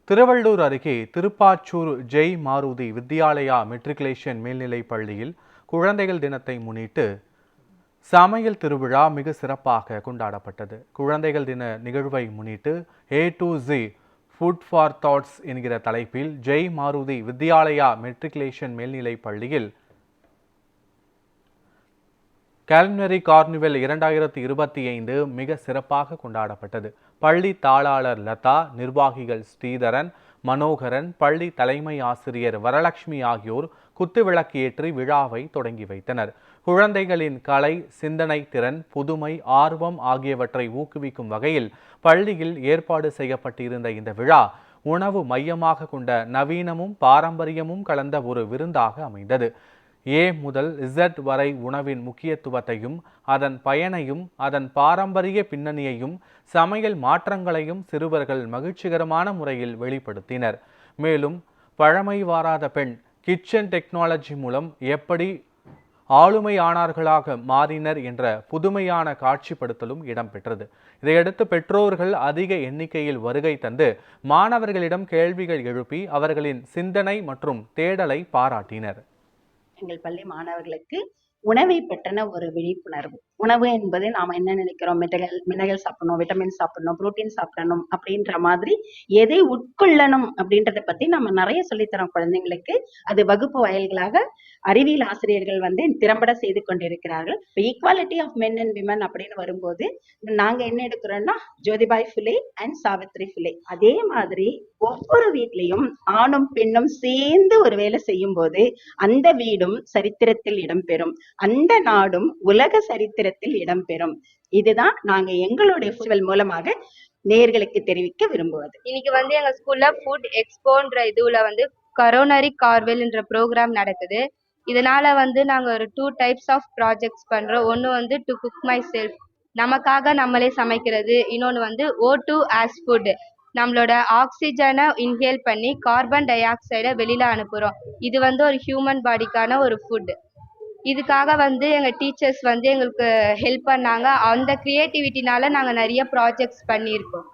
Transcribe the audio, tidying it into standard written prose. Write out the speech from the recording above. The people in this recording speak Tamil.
திருவள்ளூர் அருகே திருப்பாச்சூர் ஜெய் மாருதி வித்யாலயா மெட்ரிகுலேஷன் மேல்நிலைப் பள்ளியில் குழந்தைகள் தினத்தை முன்னிட்டு சமையல் திருவிழா மிக சிறப்பாக கொண்டாடப்பட்டது. குழந்தைகள் தின நிகழ்வை முன்னிட்டு A to Z food for thoughts என்கிற தலைப்பில் ஜெய் மாருதி வித்யாலயா மெட்ரிகுலேஷன் மேல்நிலைப் பள்ளியில் கேலினரி கார்னிவல் 2025 மிக சிறப்பாக கொண்டாடப்பட்டது. பள்ளி தாளாளர் லதா, நிர்வாகிகள் ஸ்ரீதரன், மனோகரன், பள்ளி தலைமை ஆசிரியர் வரலட்சுமி ஆகியோர் குத்துவிளக்கு ஏற்றி விழாவை தொடங்கி வைத்தனர். குழந்தைகளின் கலை, சிந்தனை திறன், புதுமை, ஆர்வம் ஆகியவற்றை ஊக்குவிக்கும் வகையில் பள்ளியில் ஏற்பாடு செய்யப்பட்டிருந்த இந்த விழா உணவு மையமாக கொண்ட நவீனமும் பாரம்பரியமும் கலந்த ஒரு விருந்தாக அமைந்தது. A முதல் Z வரை உணவின் முக்கியத்துவத்தையும் அதன் பயனையும் அதன் பாரம்பரிய பின்னணியையும் சமையல் மாற்றங்களையும் சிறுவர்கள் மகிழ்ச்சிகரமான முறையில் வெளிப்படுத்தினர். மேலும் பழமை வாராத பெண் கிச்சன் டெக்னாலஜி மூலம் எப்படி ஆளுமையானார்களாக மாறினர் என்ற புதுமையான காட்சிப்படுத்தலும் இடம்பெற்றது. இதையடுத்து பெற்றோர்கள் அதிக எண்ணிக்கையில் வருகை தந்து மாணவர்களிடம் கேள்விகள் எழுப்பி அவர்களின் சிந்தனை மற்றும் தேடலை பாராட்டினர். எங்கள் பள்ளி மாணவர்களுக்கு உணவை பற்றின ஒரு விழிப்புணர்வு. உணவு என்பது நாம என்ன நினைக்கிறோம், மினரல் சாப்பிடணும், விட்டமின் சாப்பிடணும், புரோட்டீன் சாப்பிடணும் அப்படின்ற மாதிரி எதை உட்கொள்ளணும் அப்படின்றத பத்தி நம்ம நிறைய சொல்லித்தரோம் குழந்தைங்களுக்கு. அது வகுப்பு வாயில்களாக அறிவியல் ஆசிரியர்கள் திறம்பட செய்து கொண்டிருக்கிறார்கள். Equality of men and women அப்படின்னு வரும்போது நாங்க என்ன எடுக்கிறோம்னா ஜோதிபாய் புலே அண்ட் சாவித்ரி புலே. அதே மாதிரி ஒவ்வொரு வீட்லயும் ஆணும் பெண்ணும் சேர்ந்து ஒரு வேலை செய்யும் போது அந்த வீடும் சரித்திரத்தில் இடம்பெறும், அந்த நாடும் உலக சரித்திரத்தில் இடம்பெறும். இதுதான் நாங்க எங்களுடைய ஃபெஸ்டிவல் மூலமாக நேயர்களுக்கு தெரிவிக்க விரும்புவது. இன்னைக்கு எங்க ஸ்கூல்ல ஃபுட் எக்ஸ்போன்ற இதுல கரோனரி கார்வெல்ன்ற ப்ரோக்ராம் நடக்குது. இதனால நாங்க ஒரு 2 டைப்ஸ் ஆஃப் ப்ராஜெக்ட்ஸ் பண்றோம். ஒன்னு டு குக் மை செல்ஃப், நமக்காக நம்மளே சமைக்கிறது. இன்னொன்னு O2 ஆஸ் ஃபுட், நம்மளோட ஆக்சிஜனை இன்ஹேல் பண்ணி கார்பன் டை ஆக்சைடை வெளியில அனுப்புறோம். இது ஒரு ஹியூமன் பாடிக்கான ஒரு ஃபுட். இதுக்காக எங்க டீச்சர்ஸ் எங்களுக்கு ஹெல்ப் பண்ணாங்க. அந்த கிரியேட்டிவிட்டினால நாங்க நிறைய ப்ராஜெக்ட்ஸ் பண்ணியிருக்கோம்.